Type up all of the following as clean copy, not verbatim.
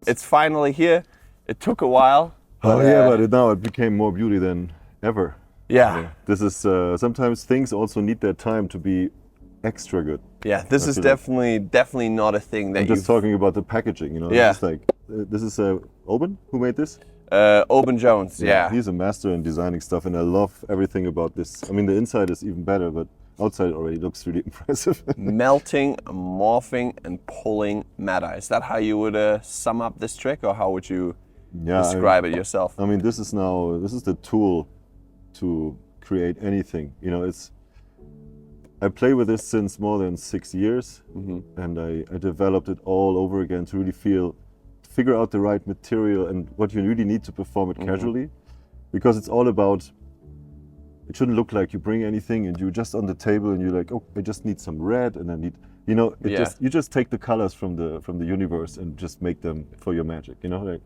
it's finally here. It took a while. But now it became more beauty than ever. Yeah. This is sometimes things also need their time to be extra good. Yeah, this is definitely not a thing that I'm just talking about the packaging, you know. Yeah. It's like this is Oben who made this. Oben Jones. Yeah. He's a master in designing stuff, and I love everything about this. I mean, the inside is even better, but outside already looks really impressive. Melting, morphing, and pulling matter. Is that how you would sum up this trick, or how would you describe it yourself? I mean, this is the tool to create anything. You know, I play with this since more than 6 years, and I developed it all over again to really figure out the right material and what you really need to perform it casually, because it's all about. It shouldn't look like you bring anything and you're just on the table and you're like, oh, I just need some red and I need, you know, you just take the colors from the universe and just make them for your magic, you know, like,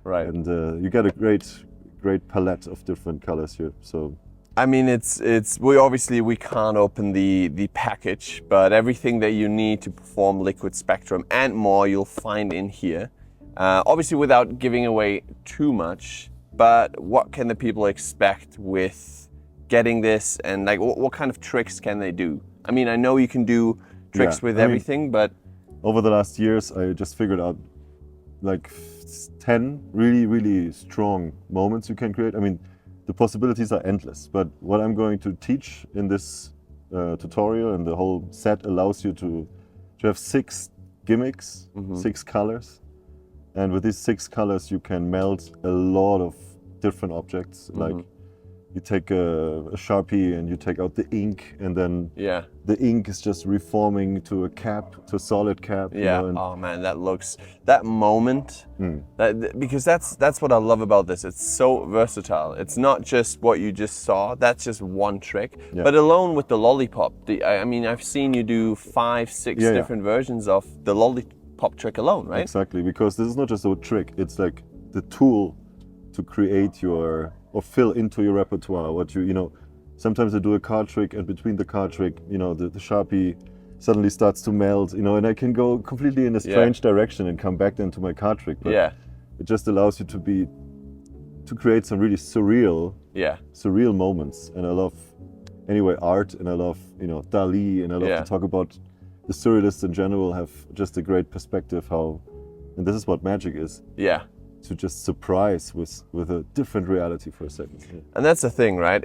right. And you get a great palette of different colors here. So, I mean, we can't open the package, but everything that you need to perform liquid spectrum and more, you'll find in here. Obviously, without giving away too much, but what can the people expect with getting this, and like what kind of tricks can they do? I mean, I know you can do tricks with everything, but over the last years, I just figured out like 10 really, really strong moments you can create. I mean, the possibilities are endless, but what I'm going to teach in this tutorial and the whole set allows you to have 6 gimmicks, 6 colors. And with these 6 colors, you can melt a lot of different objects. Like you take a Sharpie and you take out the ink, and then the ink is just reforming to a solid cap. Yeah. You know, oh man, that moment. Because that's what I love about this. It's so versatile. It's not just what you just saw. That's just one trick. Yeah. But alone with the lollipop, I mean, I've seen you do 5, 6 different versions of the lollipop trick alone, right? Exactly, because this is not just a trick. It's like the tool to create or fill into your repertoire. What you know, sometimes I do a card trick, and between the card trick, you know, the Sharpie suddenly starts to melt, you know, and I can go completely in a strange direction and come back then to my card trick. But it just allows you to create some really surreal moments. And I love art, and I love, you know, Dali, and I love to talk about the surrealists in general have just a great perspective and this is what magic is. Yeah. To just surprise with a different reality for a second. Yeah. And that's the thing, right?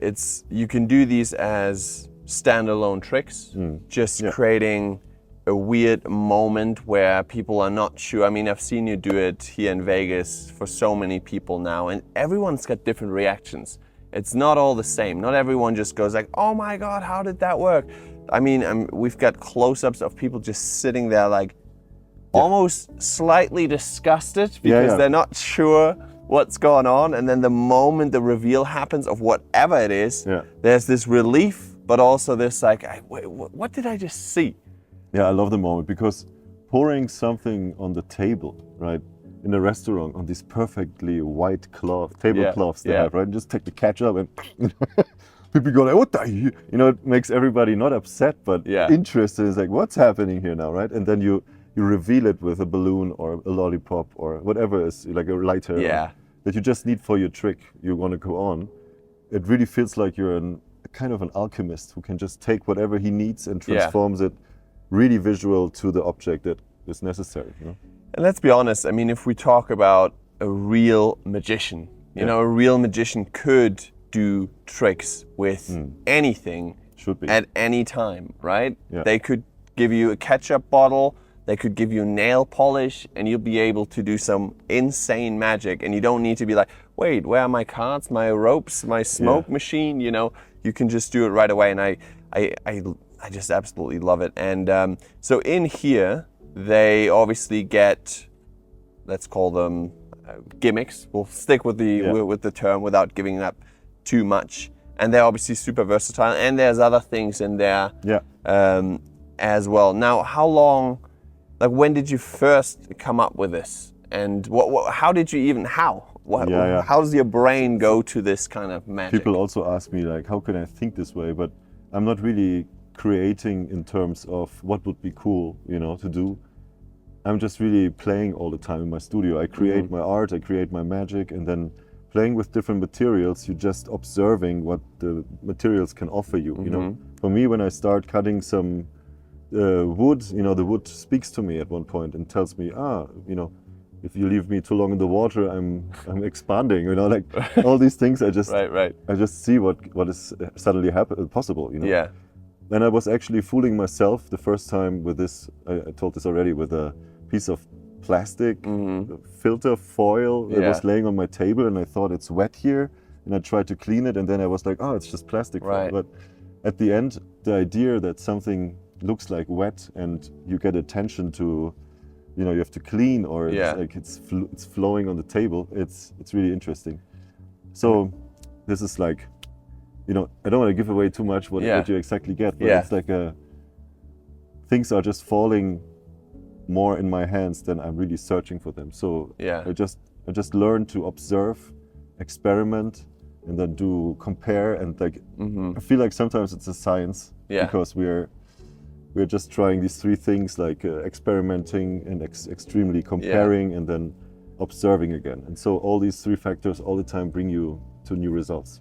You can do these as standalone tricks, just creating a weird moment where people are not sure. I mean, I've seen you do it here in Vegas for so many people now, and everyone's got different reactions. It's not all the same. Not everyone just goes like, oh my God, how did that work? I mean, we've got close-ups of people just sitting there like, almost slightly disgusted because they're not sure what's going on, and then the moment the reveal happens of whatever it is, there's this relief, but also this like, wait, what did I just see? Yeah, I love the moment, because pouring something on the table, right, in a restaurant on these perfectly white tablecloths they have, right, just take the ketchup and people go like, what the, you know, it makes everybody not upset but interested. It's like, what's happening here now, right? And then you reveal it with a balloon or a lollipop or whatever is like a lighter that you just need for your trick you want to go on. It really feels like you're kind of an alchemist who can just take whatever he needs and transforms it really visual to the object that is necessary. You know? And let's be honest, I mean, if we talk about a real magician, you know, a real magician could do tricks with anything at any time, right? Yeah. They could give you a ketchup bottle, they could give you nail polish, and you'll be able to do some insane magic. And you don't need to be like, wait, where are my cards, my ropes, my smoke machine? You know, you can just do it right away. And I just absolutely love it. And so in here, they obviously get, let's call them gimmicks. We'll stick with the term without giving up too much. And they're obviously super versatile. And there's other things in there as well. Now, how long? Like, when did you first come up with this? And how did you even, how does your brain go to this kind of magic? People also ask me, like, how can I think this way? But I'm not really creating in terms of what would be cool, you know, to do. I'm just really playing all the time in my studio. I create my art, I create my magic, and then playing with different materials, you're just observing what the materials can offer you. You know, for me, when I start cutting some wood, you know, the wood speaks to me at one point and tells me, you know, if you leave me too long in the water, I'm expanding. You know, like all these things. I just I just see what is suddenly possible. You know. Yeah. And I was actually fooling myself the first time with this. I told this already, with a piece of plastic filter foil that was laying on my table, and I thought it's wet here, and I tried to clean it, and then I was like, oh, it's just plastic foil. But at the end, the idea that something looks like wet and you get attention to, you know, you have to clean, or it's like it's flowing on the table, it's really interesting. So this is like, you know, I don't want to give away too much what you exactly get, but it's like things are just falling more in my hands than I'm really searching for them. So I just learn to observe, experiment, and then compare, and like I feel like sometimes it's a science because we're just trying these three things, like experimenting and extremely comparing and then observing again. And so all these three factors all the time bring you to new results.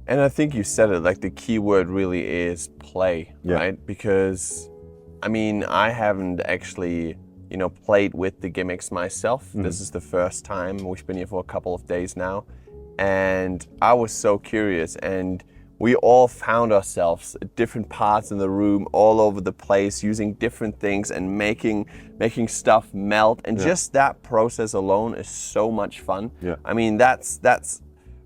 And I think you said it, like the key word really is play, right? Because I mean, I haven't actually, you know, played with the gimmicks myself. This is the first time. We've been here for a couple of days now, and I was so curious, and we all found ourselves at different parts in the room, all over the place, using different things and making stuff melt. And just that process alone is so much fun. I mean, that's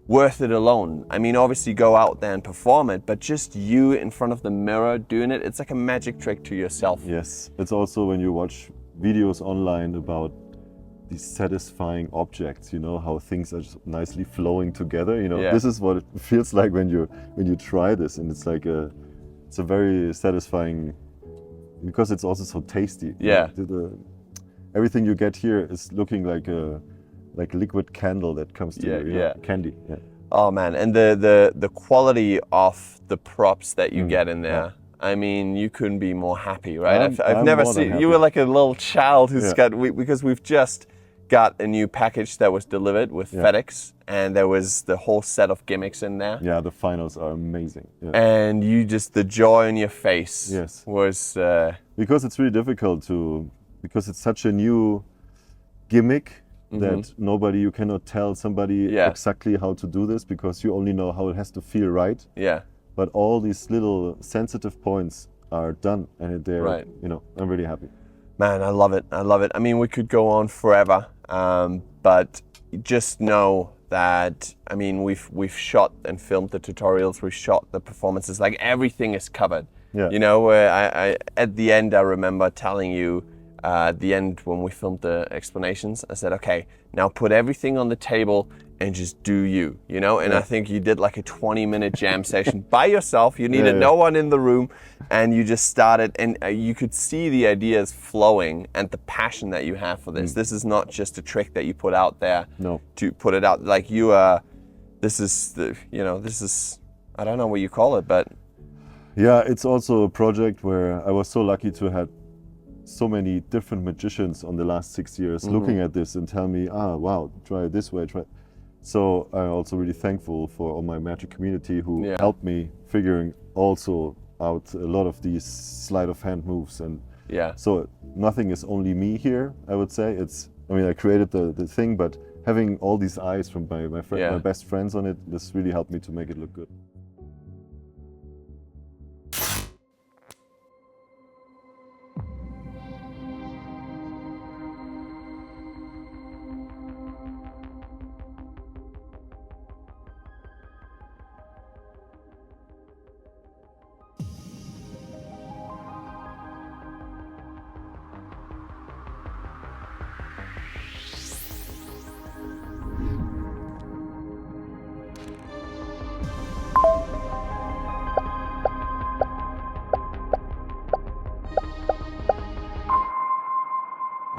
worth it alone. I mean, obviously go out there and perform it, but just you in front of the mirror doing it, it's like a magic trick to yourself. Yes, it's also when you watch videos online about these satisfying objects, you know, how things are just nicely flowing together, you know. This is what it feels like when you try this, and it's like it's a very satisfying, because it's also so tasty. Everything you get here is looking like a liquid candle that comes to you, candy. Oh man, and the quality of the props that you get in there. I mean, you couldn't be more happy, right? I've never seen, you were like a little child who's because we've just got a new package that was delivered with FedEx, and there was the whole set of gimmicks in there. Yeah, the finals are amazing. And you just, the joy on your face was... Because it's really difficult because it's such a new gimmick that you cannot tell somebody exactly how to do this, because you only know how it has to feel right. But all these little sensitive points are done, and they're, you know, I'm really happy. Man, I love it. I love it. I mean, we could go on forever, but just know that, I mean, we've shot and filmed the tutorials, we've shot the performances, like everything is covered. You know, I at the end, I remember telling you, at the end when we filmed the explanations, I said, okay, now put everything on the table and just do you know? And I think you did like a 20-minute jam session by yourself. You needed no one in the room, and you just started, and you could see the ideas flowing and the passion that you have for this. This is not just a trick that you put out there to put it out. Like you are, this is the, you know, this is, I don't know what you call it, but. Yeah, it's also a project where I was so lucky to have so many different magicians on the last 6 years looking at this and tell me, wow, try it this way, try it. So I'm also really thankful for all my magic community who helped me figuring also out a lot of these sleight of hand moves. And so nothing is only me here, I would say. It's, I mean, I created the thing, but having all these eyes from my best friends on it, this really helped me to make it look good.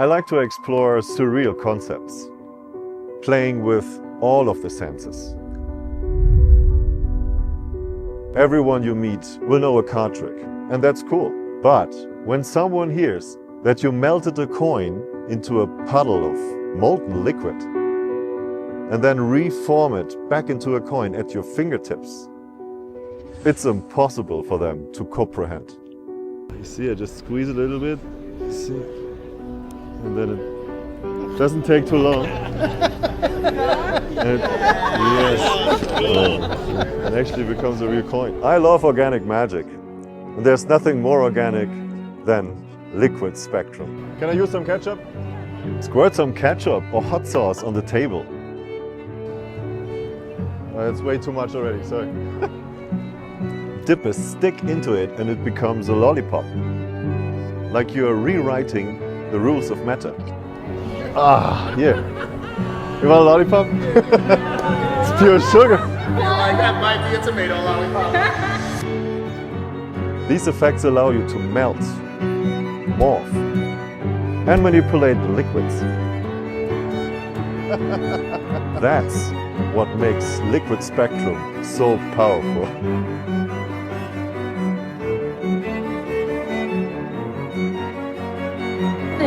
I like to explore surreal concepts, playing with all of the senses. Everyone you meet will know a card trick, and that's cool. But when someone hears that you melted a coin into a puddle of molten liquid and then reform it back into a coin at your fingertips, it's impossible for them to comprehend. You see, I just squeeze a little bit, you see, and then it doesn't take too long. And it actually becomes a real coin. I love organic magic. And there's nothing more organic than liquid spectrum. Can I use some ketchup? Squirt some ketchup or hot sauce on the table. That's way too much already, sorry. Dip a stick into it and it becomes a lollipop. Like you're rewriting the rules of matter. Ah, here. You want a lollipop? It's pure sugar. That might be a tomato lollipop. These effects allow you to melt, morph, and manipulate the liquids. That's what makes liquid spectrum so powerful.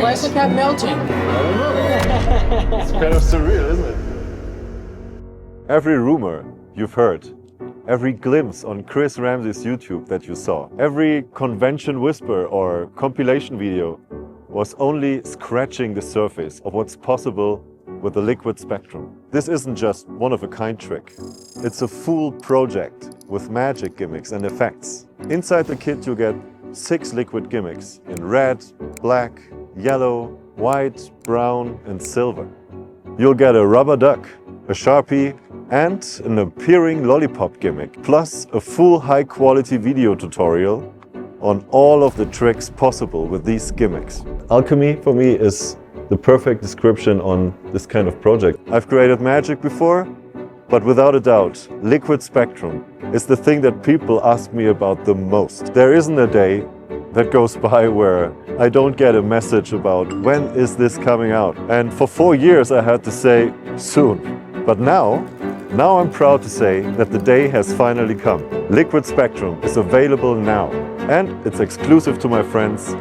Why is it not melting? I don't know. It's kind of surreal, isn't it? Every rumor you've heard, every glimpse on Chris Ramsey's YouTube that you saw, every convention whisper or compilation video was only scratching the surface of what's possible with the liquid spectrum. This isn't just one-of-a-kind trick. It's a full project with magic gimmicks and effects. Inside the kit you get 6 liquid gimmicks in red, black, yellow, white, brown and silver. You'll get a rubber duck, a Sharpie and an appearing lollipop gimmick, plus a full high-quality video tutorial on all of the tricks possible with these gimmicks. Alchemy for me is the perfect description on this kind of project. I've created magic before, but without a doubt, liquid spectrum is the thing that people ask me about the most. There isn't a day that goes by where I don't get a message about when is this coming out. And for 4 years I had to say soon. But now I'm proud to say that the day has finally come. Liquid Spectrum is available now and it's exclusive to my friends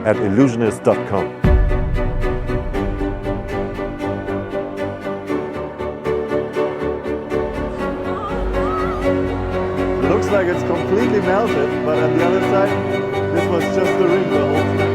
at illusionist.com. Looks like it's completely melted, but on the other side, this was just the ring the whole time.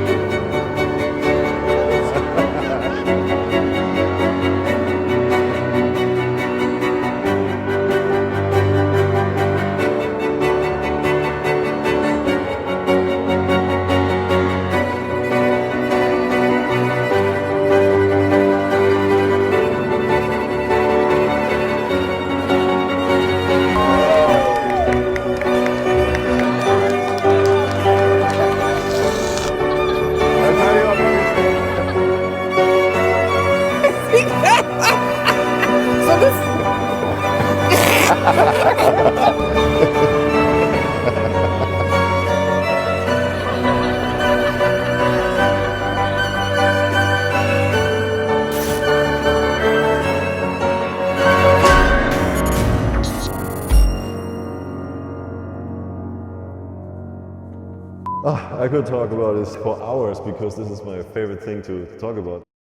I could talk about this for hours because this is my favorite thing to talk about.